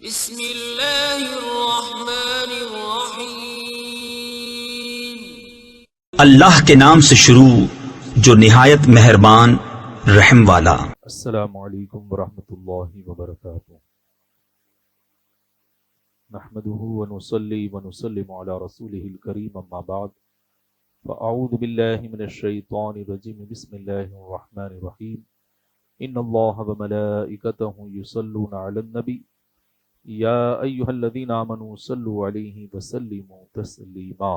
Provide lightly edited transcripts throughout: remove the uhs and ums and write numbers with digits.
بسم اللہ الرحمن الرحیم۔ اللہ کے نام سے شروع جو نہایت مہربان رحم والا۔ السلام علیکم ورحمۃ اللہ وبرکاتہ۔ نحمده ونصلي ونسلم على رسوله الكريم اما بعد فاعوذ باللہ من الشیطان الرجیم بسم اللہ الرحمن الرحیم ان اللہ وملائکته یصلون علی النبی یا ایہا الذین آمنوا صلوا علیہ وسلموا تسلیما۔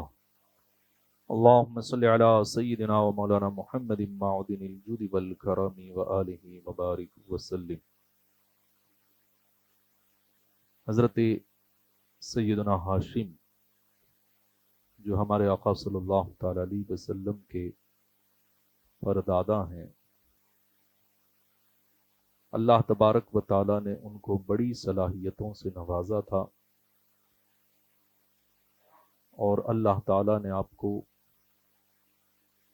اللہم صل علی سیدنا و مولانا محمد معدن الجود والکرم وآلہ وبارک وسلم۔ حضرت سیدنا ہاشم جو ہمارے آقا صلی اللہ تعالی علیہ وسلم کے پردادا ہیں، اللہ تبارک و تعالی نے ان کو بڑی صلاحیتوں سے نوازا تھا، اور اللہ تعالی نے آپ کو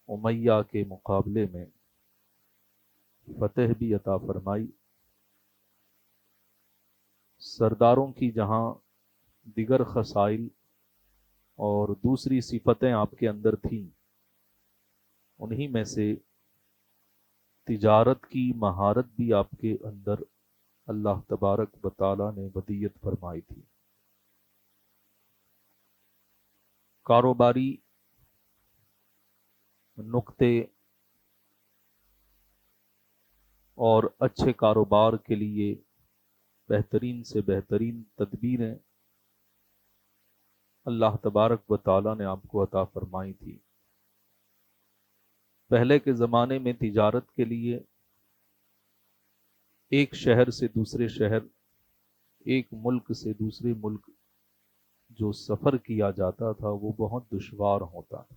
امیہ کے مقابلے میں فتح بھی عطا فرمائی۔ سرداروں کی جہاں دیگر خصائل اور دوسری صفتیں آپ کے اندر تھیں، انہی میں سے تجارت کی مہارت بھی آپ کے اندر اللہ تبارک و تعالی نے ودیت فرمائی تھی۔ کاروباری نقطے اور اچھے کاروبار کے لیے بہترین سے بہترین تدبیریں اللہ تبارک و تعالی نے آپ کو عطا فرمائی تھی۔ پہلے کے زمانے میں تجارت کے لیے ایک شہر سے دوسرے شہر، ایک ملک سے دوسرے ملک جو سفر کیا جاتا تھا وہ بہت دشوار ہوتا تھا،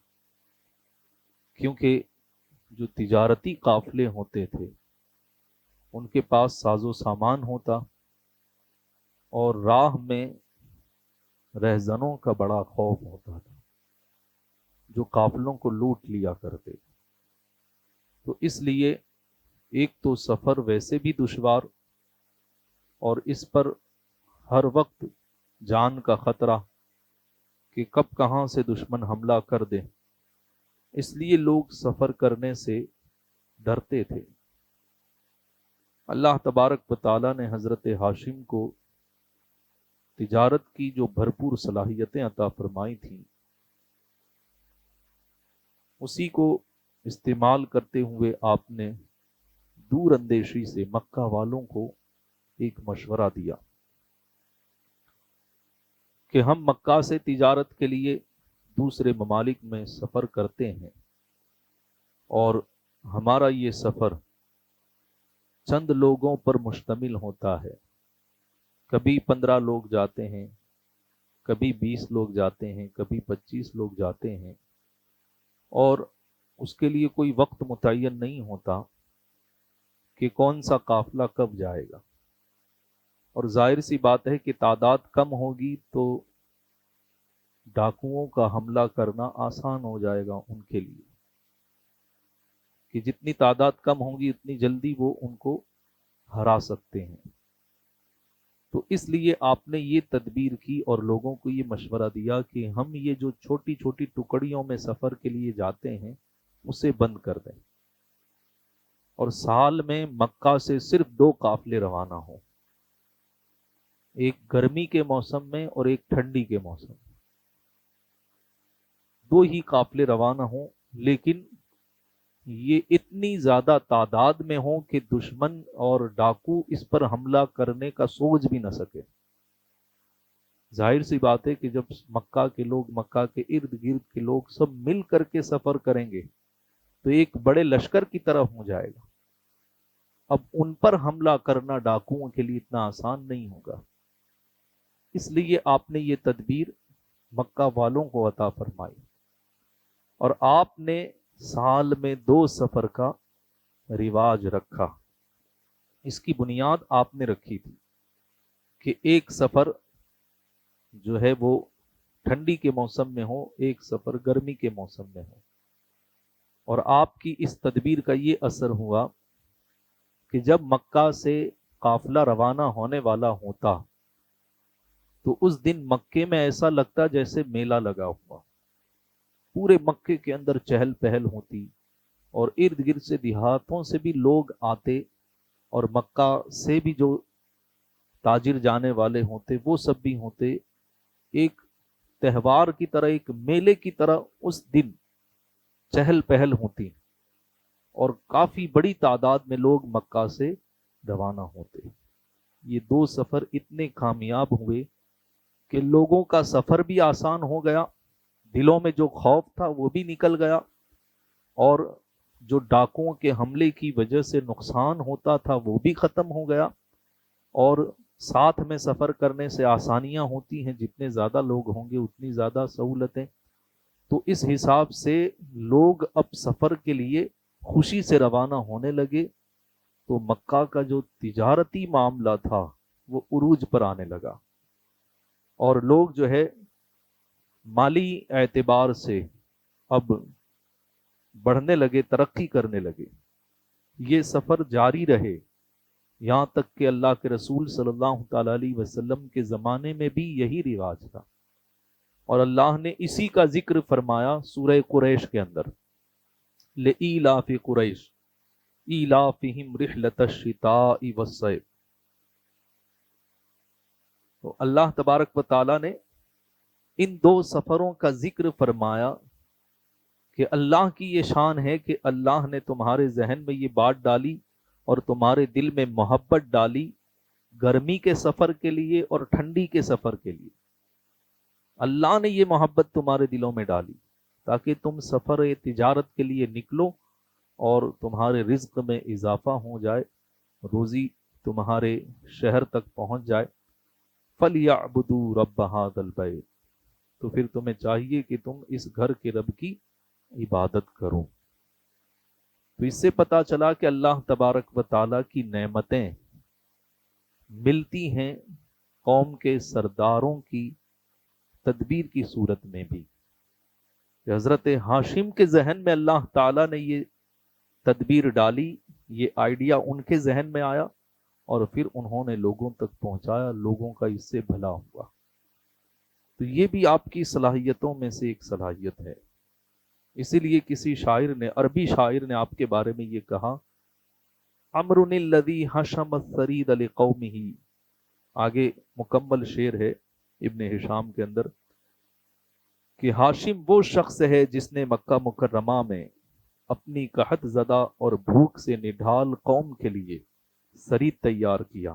کیونکہ جو تجارتی قافلے ہوتے تھے ان کے پاس ساز و سامان ہوتا، اور راہ میں رہزنوں کا بڑا خوف ہوتا تھا جو قافلوں کو لوٹ لیا کرتے تھے۔ تو اس لیے ایک تو سفر ویسے بھی دشوار، اور اس پر ہر وقت جان کا خطرہ کہ کب کہاں سے دشمن حملہ کر دے، اس لیے لوگ سفر کرنے سے ڈرتے تھے۔ اللہ تبارک و تعالی نے حضرت ہاشم کو تجارت کی جو بھرپور صلاحیتیں عطا فرمائی تھیں، اسی کو استعمال کرتے ہوئے آپ نے دور اندیشی سے مکہ والوں کو ایک مشورہ دیا کہ ہم مکہ سے تجارت کے لیے دوسرے ممالک میں سفر کرتے ہیں، اور ہمارا یہ سفر چند لوگوں پر مشتمل ہوتا ہے۔ کبھی 15 لوگ جاتے ہیں، کبھی 20 لوگ جاتے ہیں، کبھی 25 لوگ جاتے ہیں، اور اس کے لیے کوئی وقت متعین نہیں ہوتا کہ کون سا قافلہ کب جائے گا۔ اور ظاہر سی بات ہے کہ تعداد کم ہوگی تو ڈاکوؤں کا حملہ کرنا آسان ہو جائے گا ان کے لیے، کہ جتنی تعداد کم ہوگی اتنی جلدی وہ ان کو ہرا سکتے ہیں۔ تو اس لیے آپ نے یہ تدبیر کی اور لوگوں کو یہ مشورہ دیا کہ ہم یہ جو چھوٹی چھوٹی ٹکڑیوں میں سفر کے لیے جاتے ہیں اسے بند کر دیں، اور سال میں مکہ سے صرف 2 قافلے روانہ ہوں، ایک گرمی کے موسم میں اور ایک ٹھنڈی کے موسم میں۔ 2 ہی قافلے روانہ ہوں، لیکن یہ اتنی زیادہ تعداد میں ہوں کہ دشمن اور ڈاکو اس پر حملہ کرنے کا سوچ بھی نہ سکے۔ ظاہر سی بات ہے کہ جب مکہ کے لوگ، مکہ کے ارد گرد کے لوگ سب مل کر کے سفر کریں گے تو ایک بڑے لشکر کی طرح ہو جائے گا۔ اب ان پر حملہ کرنا ڈاکوؤں کے لیے اتنا آسان نہیں ہوگا، اس لیے آپ نے یہ تدبیر مکہ والوں کو عطا فرمائی، اور آپ نے سال میں 2 سفر کا رواج رکھا۔ اس کی بنیاد آپ نے رکھی تھی کہ ایک سفر جو ہے وہ ٹھنڈی کے موسم میں ہو، ایک سفر گرمی کے موسم میں ہو۔ اور آپ کی اس تدبیر کا یہ اثر ہوا کہ جب مکہ سے قافلہ روانہ ہونے والا ہوتا تو اس دن مکے میں ایسا لگتا جیسے میلہ لگا ہوا، پورے مکے کے اندر چہل پہل ہوتی، اور ارد گرد سے دیہاتوں سے بھی لوگ آتے، اور مکہ سے بھی جو تاجر جانے والے ہوتے وہ سب بھی ہوتے۔ ایک تہوار کی طرح، ایک میلے کی طرح اس دن چہل پہل ہوتی، اور کافی بڑی تعداد میں لوگ مکہ سے روانہ ہوتے۔ یہ دو سفر اتنے کامیاب ہوئے کہ لوگوں کا سفر بھی آسان ہو گیا، دلوں میں جو خوف تھا وہ بھی نکل گیا، اور جو ڈاکوؤں کے حملے کی وجہ سے نقصان ہوتا تھا وہ بھی ختم ہو گیا، اور ساتھ میں سفر کرنے سے آسانیاں ہوتی ہیں، جتنے زیادہ لوگ ہوں گے اتنی زیادہ سہولتیں۔ تو اس حساب سے لوگ اب سفر کے لیے خوشی سے روانہ ہونے لگے، تو مکہ کا جو تجارتی معاملہ تھا وہ عروج پر آنے لگا، اور لوگ جو ہے مالی اعتبار سے اب بڑھنے لگے، ترقی کرنے لگے۔ یہ سفر جاری رہے یہاں تک کہ اللہ کے رسول صلی اللہ تعالی علیہ وسلم کے زمانے میں بھی یہی رواج تھا، اور اللہ نے اسی کا ذکر فرمایا سورہ قریش کے اندر، لإیلاف قریش ایلافہم رحلۃ الشتاء والصیف۔ تو اللہ تبارک و تعالی نے ان دو سفروں کا ذکر فرمایا کہ اللہ کی یہ شان ہے کہ اللہ نے تمہارے ذہن میں یہ بات ڈالی اور تمہارے دل میں محبت ڈالی گرمی کے سفر کے لیے اور ٹھنڈی کے سفر کے لیے۔ اللہ نے یہ محبت تمہارے دلوں میں ڈالی تاکہ تم سفر تجارت کے لیے نکلو اور تمہارے رزق میں اضافہ ہو جائے، روزی تمہارے شہر تک پہنچ جائے۔ فَلْيَعْبُدُوا رَبَّ هَذَا الْبَيْتِ، تو پھر تمہیں چاہیے کہ تم اس گھر کے رب کی عبادت کرو۔ تو اس سے پتہ چلا کہ اللہ تبارک و تعالیٰ کی نعمتیں ملتی ہیں قوم کے سرداروں کی تدبیر کی صورت میں بھی، کہ حضرت ہاشم کے ذہن میں اللہ تعالیٰ نے یہ تدبیر ڈالی، یہ آئیڈیا ان کے ذہن میں آیا، اور پھر انہوں نے لوگوں تک پہنچایا، لوگوں کا اس سے بھلا ہوا۔ تو یہ بھی آپ کی صلاحیتوں میں سے ایک صلاحیت ہے۔ اسی لیے کسی شاعر نے، عربی شاعر نے آپ کے بارے میں یہ کہا، عمرو الذی حشم الثرید لقومہ، آگے مکمل شعر ہے ابن ہشام کے اندر، کہ ہاشم وہ شخص ہے جس نے مکہ مکرمہ میں اپنی قحط زدہ اور بھوک سے نڈھال قوم کے لیے سرید تیار کیا،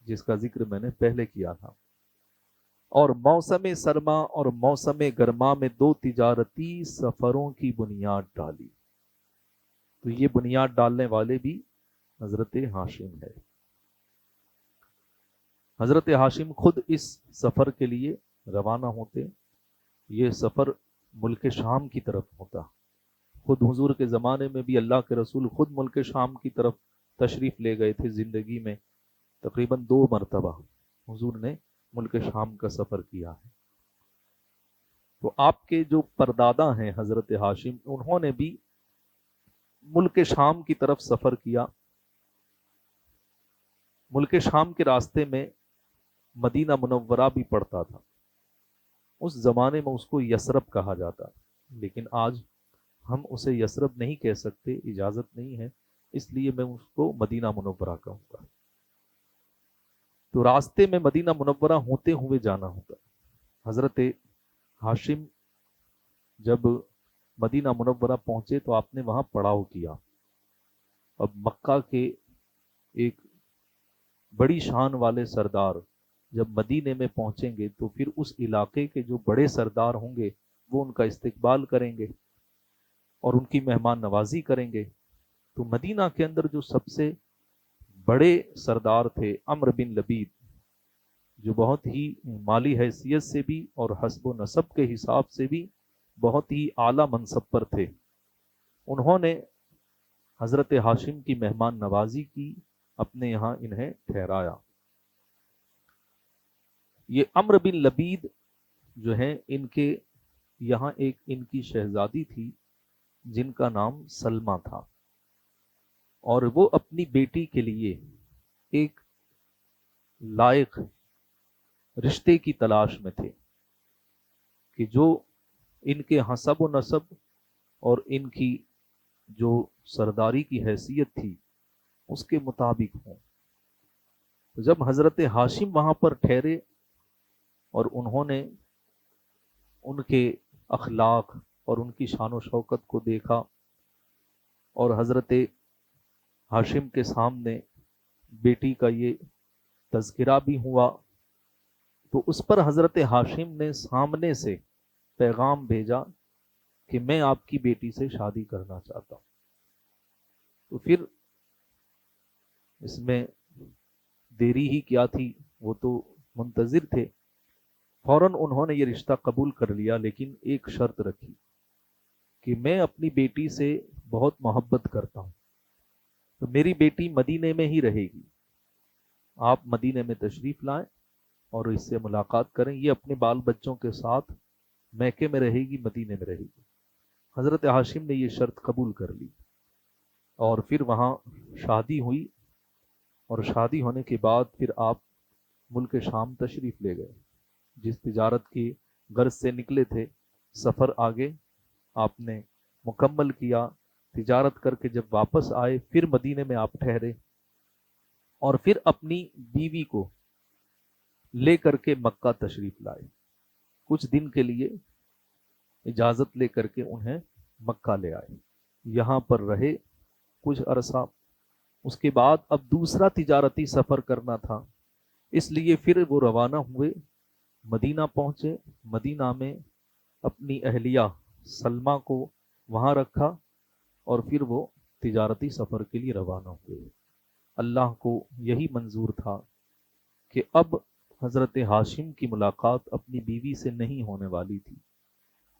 جس کا ذکر میں نے پہلے کیا تھا، اور موسم سرما اور موسم گرما میں دو تجارتی سفروں کی بنیاد ڈالی۔ تو یہ بنیاد ڈالنے والے بھی حضرت ہاشم ہے۔ حضرت ہاشم خود اس سفر کے لیے روانہ ہوتے، یہ سفر ملک شام کی طرف ہوتا۔ خود حضور کے زمانے میں بھی اللہ کے رسول خود ملک شام کی طرف تشریف لے گئے تھے، زندگی میں تقریباً 2 مرتبہ حضور نے ملک شام کا سفر کیا ہے۔ تو آپ کے جو پردادا ہیں حضرت ہاشم، انہوں نے بھی ملک شام کی طرف سفر کیا۔ ملک شام کے راستے میں مدینہ منورہ بھی پڑتا تھا، اس زمانے میں اس کو یثرب کہا جاتا، لیکن آج ہم اسے یثرب نہیں کہہ سکتے، اجازت نہیں ہے، اس لیے میں اس کو مدینہ منورہ کہوں گا۔ تو راستے میں مدینہ منورہ ہوتے ہوئے جانا ہوتا۔ حضرت ہاشم جب مدینہ منورہ پہنچے تو آپ نے وہاں پڑاؤ کیا۔ اب مکہ کے ایک بڑی شان والے سردار جب مدینے میں پہنچیں گے تو پھر اس علاقے کے جو بڑے سردار ہوں گے وہ ان کا استقبال کریں گے اور ان کی مہمان نوازی کریں گے۔ تو مدینہ کے اندر جو سب سے بڑے سردار تھے عمرو بن لبید، جو بہت ہی مالی حیثیت سے بھی اور حسب و نسب کے حساب سے بھی بہت ہی اعلیٰ منصب پر تھے، انہوں نے حضرت ہاشم کی مہمان نوازی کی، اپنے یہاں انہیں ٹھہرایا۔ یہ عمرو بن لبید جو ہیں، ان کے یہاں ایک ان کی شہزادی تھی جن کا نام سلمہ تھا، اور وہ اپنی بیٹی کے لیے ایک لائق رشتے کی تلاش میں تھے کہ جو ان کے حسب و نسب اور ان کی جو سرداری کی حیثیت تھی اس کے مطابق ہوں. جب حضرت ہاشم وہاں پر ٹھہرے اور انہوں نے ان کے اخلاق اور ان کی شان و شوکت کو دیکھا اور حضرت ہاشم کے سامنے بیٹی کا یہ تذکرہ بھی ہوا تو اس پر حضرت ہاشم نے سامنے سے پیغام بھیجا کہ میں آپ کی بیٹی سے شادی کرنا چاہتا ہوں. تو پھر اس میں دیری ہی کیا تھی، وہ تو منتظر تھے. فوراً انہوں نے یہ رشتہ قبول کر لیا، لیکن ایک شرط رکھی کہ میں اپنی بیٹی سے بہت محبت کرتا ہوں تو میری بیٹی مدینے میں ہی رہے گی. آپ مدینے میں تشریف لائیں اور اس سے ملاقات کریں. یہ اپنے بال بچوں کے ساتھ میکے میں رہے گی، مدینے میں رہے گی. حضرت ہاشم نے یہ شرط قبول کر لی اور پھر وہاں شادی ہوئی. اور شادی ہونے کے بعد پھر آپ ملک شام تشریف لے گئے. جس تجارت کی غرض سے نکلے تھے، سفر آگے آپ نے مکمل کیا. تجارت کر کے جب واپس آئے پھر مدینے میں آپ ٹھہرے اور پھر اپنی بیوی کو لے کر کے مکہ تشریف لائے. کچھ دن کے لیے اجازت لے کر کے انہیں مکہ لے آئے، یہاں پر رہے کچھ عرصہ. اس کے بعد اب دوسرا تجارتی سفر کرنا تھا، اس لیے پھر وہ روانہ ہوئے، مدینہ پہنچے. مدینہ میں اپنی اہلیہ سلمہ کو وہاں رکھا اور پھر وہ تجارتی سفر کے لیے روانہ ہوئے. اللہ کو یہی منظور تھا کہ اب حضرت ہاشم کی ملاقات اپنی بیوی سے نہیں ہونے والی تھی.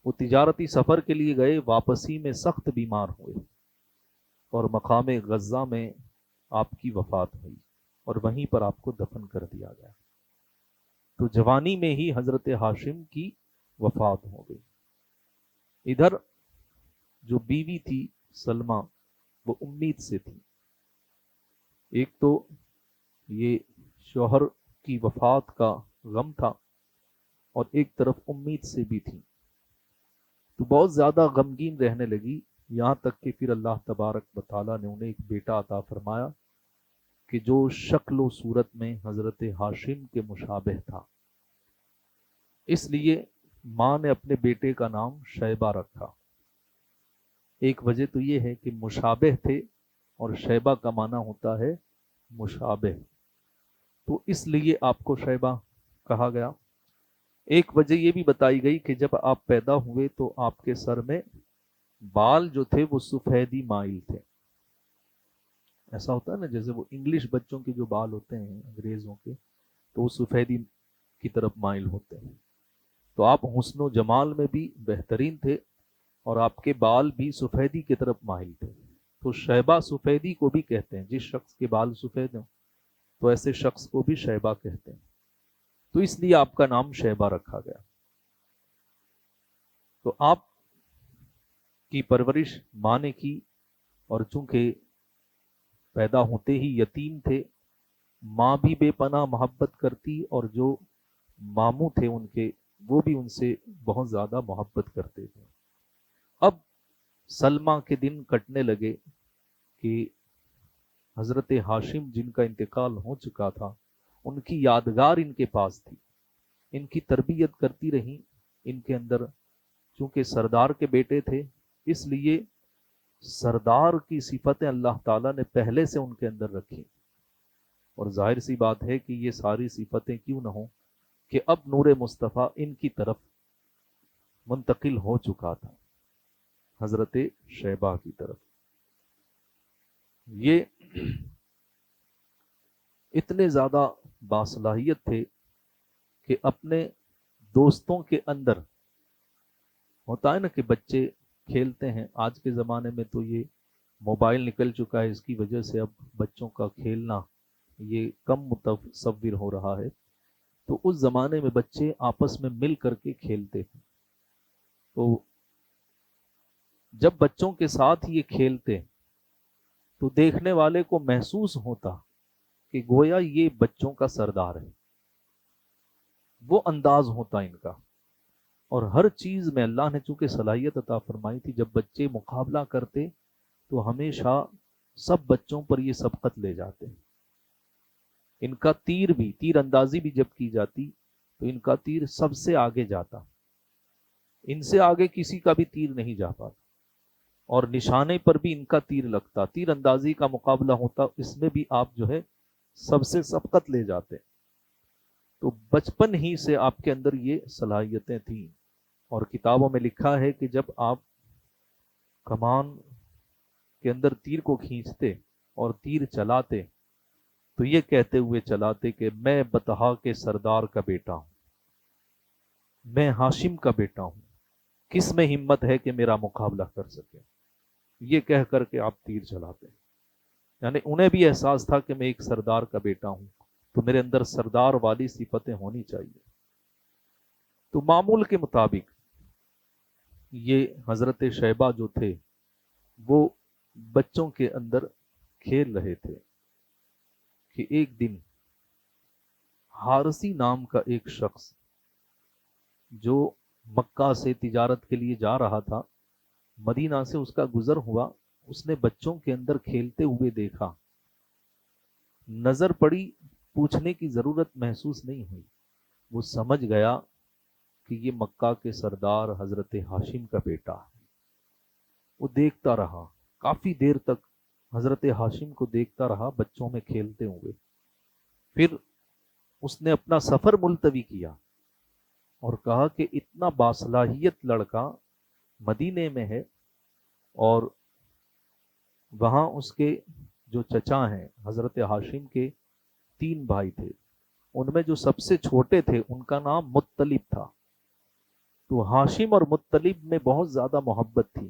وہ تجارتی سفر کے لیے گئے، واپسی میں سخت بیمار ہوئے اور مقام غزہ میں آپ کی وفات ہوئی اور وہیں پر آپ کو دفن کر دیا گیا. تو جوانی میں ہی حضرت ہاشم کی وفات ہو گئی. ادھر جو بیوی تھی سلمہ وہ امید سے تھی. ایک تو یہ شوہر کی وفات کا غم تھا اور ایک طرف امید سے بھی تھی. تو بہت زیادہ غمگین رہنے لگی، یہاں تک کہ پھر اللہ تبارک و تعالیٰ نے انہیں ایک بیٹا عطا فرمایا کہ جو شکل و صورت میں حضرت ہاشم کے مشابہ تھا. اس لیے ماں نے اپنے بیٹے کا نام شیبہ رکھا. ایک وجہ تو یہ ہے کہ مشابہ تھے اور شیبہ کا معنی ہوتا ہے مشابہ، تو اس لیے آپ کو شیبہ کہا گیا. ایک وجہ یہ بھی بتائی گئی کہ جب آپ پیدا ہوئے تو آپ کے سر میں بال جو تھے وہ سفیدی مائل تھے. ایسا ہوتا ہے نا جیسے وہ انگلش بچوں کے جو بال ہوتے ہیں انگریزوں کے تو وہ سفیدی کی طرف مائل ہوتے ہیں. تو آپ حسن و جمال میں بھی بہترین تھے اور آپ کے بال بھی سفیدی کی طرف مائل تھے. تو شیبہ سفیدی کو بھی کہتے ہیں، جس شخص کے بال سفید ہوں تو ایسے شخص کو بھی شیبہ کہتے ہیں. تو اس لیے آپ کا نام شیبہ رکھا گیا. تو آپ کی پرورش ماں نے کی اور چونکہ پیدا ہوتے ہی یتیم تھے، ماں بھی بے پناہ محبت کرتی اور جو ماموں تھے ان کے وہ بھی ان سے بہت زیادہ محبت کرتے تھے. اب سلمہ کے دن کٹنے لگے کہ حضرت ہاشم جن کا انتقال ہو چکا تھا ان کی یادگار ان کے پاس تھی. ان کی تربیت کرتی رہیں. ان کے اندر چونکہ سردار کے بیٹے تھے اس لیے سردار کی صفتیں اللہ تعالیٰ نے پہلے سے ان کے اندر رکھی. اور ظاہر سی بات ہے کہ یہ ساری صفتیں کیوں نہ ہوں کہ اب نور مصطفیٰ ان کی طرف منتقل ہو چکا تھا، حضرت شیبہ کی طرف. یہ اتنے زیادہ باصلاحیت تھے کہ اپنے دوستوں کے اندر ہوتا ہے نا کہ بچے کھیلتے ہیں. آج کے زمانے میں تو یہ موبائل نکل چکا ہے، اس کی وجہ سے اب بچوں کا کھیلنا یہ کم متصور ہو رہا ہے. تو اس زمانے میں بچے آپس میں مل کر کے کھیلتے ہیں. تو جب بچوں کے ساتھ یہ کھیلتے تو دیکھنے والے کو محسوس ہوتا کہ گویا یہ بچوں کا سردار ہے. وہ انداز ہوتا ان کا. اور ہر چیز میں اللہ نے چونکہ صلاحیت عطا فرمائی تھی، جب بچے مقابلہ کرتے تو ہمیشہ سب بچوں پر یہ سبقت لے جاتے. ان کا تیر اندازی بھی جب کی جاتی تو ان کا تیر سب سے آگے جاتا، ان سے آگے کسی کا بھی تیر نہیں جا پاتا، اور نشانے پر بھی ان کا تیر لگتا. تیر اندازی کا مقابلہ ہوتا، اس میں بھی آپ جو ہے سب سے سبقت لے جاتے. تو بچپن ہی سے آپ کے اندر یہ صلاحیتیں تھیں. اور کتابوں میں لکھا ہے کہ جب آپ کمان کے اندر تیر کو کھینچتے اور تیر چلاتے تو یہ کہتے ہوئے چلاتے کہ میں بطحا کے سردار کا بیٹا ہوں، میں ہاشم کا بیٹا ہوں، کس میں ہمت ہے کہ میرا مقابلہ کر سکے. یہ کہہ کر کے آپ تیر چلاتے. یعنی انہیں بھی احساس تھا کہ میں ایک سردار کا بیٹا ہوں تو میرے اندر سردار والی صفتیں ہونی چاہیے. تو معمول کے مطابق یہ حضرت شیبہ جو تھے وہ بچوں کے اندر کھیل رہے تھے کہ ایک دن حارثی نام کا ایک شخص جو مکہ سے تجارت کے لیے جا رہا تھا، مدینہ سے اس کا گزر ہوا، اس نے بچوں کے اندر کھیلتے ہوئے دیکھا، نظر پڑی، پوچھنے کی ضرورت محسوس نہیں ہوئی. وہ سمجھ گیا کہ یہ مکہ کے سردار حضرت ہاشم کا بیٹا ہے. وہ دیکھتا رہا کافی دیر تک، حضرت ہاشم کو دیکھتا رہا بچوں میں کھیلتے ہوئے. پھر اس نے اپنا سفر ملتوی کیا اور کہا کہ اتنا باصلاحیت لڑکا مدینے میں ہے، اور وہاں اس کے جو چچا ہیں حضرت ہاشم کے 3 بھائی تھے، ان میں جو سب سے چھوٹے تھے ان کا نام مطلب تھا. تو ہاشم اور مطلب میں بہت زیادہ محبت تھی.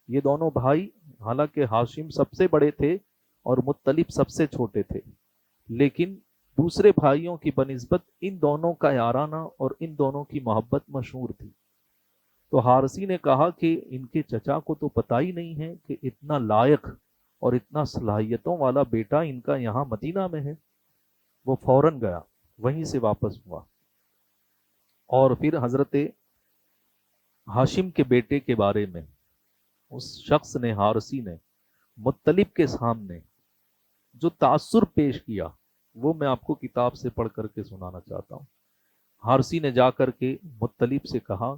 یہ دونوں بھائی، حالانکہ ہاشم سب سے بڑے تھے اور مطلب سب سے چھوٹے تھے، لیکن دوسرے بھائیوں کی بنسبت ان دونوں کا یارانہ اور ان دونوں کی محبت مشہور تھی. تو حارثی نے کہا کہ ان کے چچا کو تو پتہ ہی نہیں ہے کہ اتنا لائق اور اتنا صلاحیتوں والا بیٹا ان کا یہاں مدینہ میں ہے. وہ فوراً گیا، وہیں سے واپس ہوا، اور پھر حضرت ہاشم کے بیٹے کے بارے میں اس شخص نے، حارثی نے، مطلب کے سامنے جو تاثر پیش کیا وہ میں آپ کو کتاب سے پڑھ کر کے سنانا چاہتا ہوں. حارثی نے جا کر کے مطلب سے کہا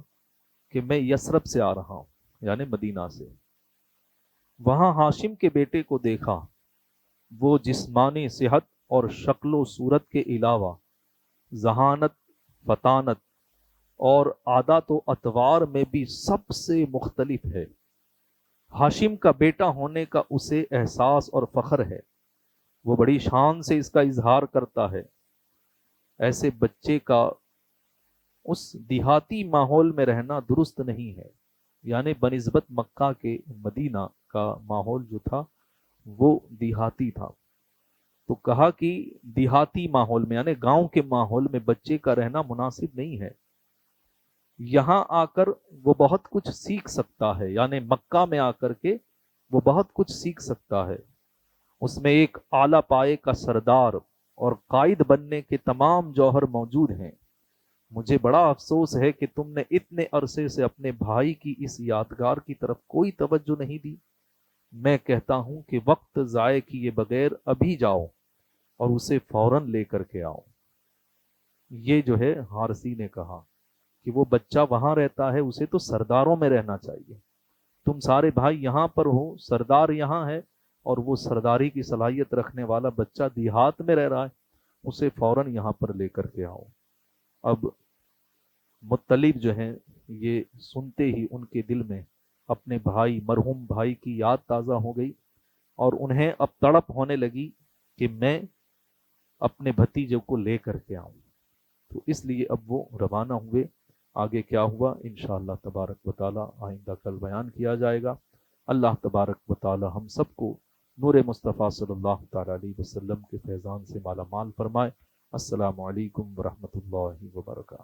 کہ میں یثرب سے آ رہا ہوں، یعنی مدینہ سے. وہاں ہاشم کے بیٹے کو دیکھا، وہ جسمانی صحت اور شکل و صورت کے علاوہ ذہانت، فطانت اور عادات و اطوار میں بھی سب سے مختلف ہے. ہاشم کا بیٹا ہونے کا اسے احساس اور فخر ہے. وہ بڑی شان سے اس کا اظہار کرتا ہے. ایسے بچے کا اس دیہاتی ماحول میں رہنا درست نہیں ہے. یعنی بنسبت مکہ کے مدینہ کا ماحول جو تھا وہ دیہاتی تھا. تو کہا کہ دیہاتی ماحول میں، یعنی گاؤں کے ماحول میں بچے کا رہنا مناسب نہیں ہے. یہاں آ کر وہ بہت کچھ سیکھ سکتا ہے، یعنی مکہ میں آ کر کے وہ بہت کچھ سیکھ سکتا ہے. اس میں ایک اعلیٰ پائے کا سردار اور قائد بننے کے تمام جوہر موجود ہیں. مجھے بڑا افسوس ہے کہ تم نے اتنے عرصے سے اپنے بھائی کی اس یادگار کی طرف کوئی توجہ نہیں دی. میں کہتا ہوں کہ وقت ضائع کیے بغیر ابھی جاؤ اور اسے فوراً لے کر کے آؤ. یہ جو ہے حارثی نے کہا کہ وہ بچہ وہاں رہتا ہے، اسے تو سرداروں میں رہنا چاہیے. تم سارے بھائی یہاں پر ہو، سردار یہاں ہے، اور وہ سرداری کی صلاحیت رکھنے والا بچہ دیہات میں رہ رہا ہے، اسے فوراً یہاں پر لے کر کے آؤ. اب مطلب جو ہیں یہ سنتے ہی ان کے دل میں اپنے بھائی، مرحوم بھائی کی یاد تازہ ہو گئی، اور انہیں اب تڑپ ہونے لگی کہ میں اپنے بھتیجے کو لے کر کے آؤں. تو اس لیے اب وہ روانہ ہوئے. آگے کیا ہوا انشاءاللہ تبارک و تعالی آئندہ کل بیان کیا جائے گا. اللہ تبارک و تعالی ہم سب کو نور مصطفیٰ صلی اللہ تعالی علیہ وسلم کے فیضان سے مالا مال فرمائے. السلام علیکم ورحمۃ اللہ وبرکاتہ.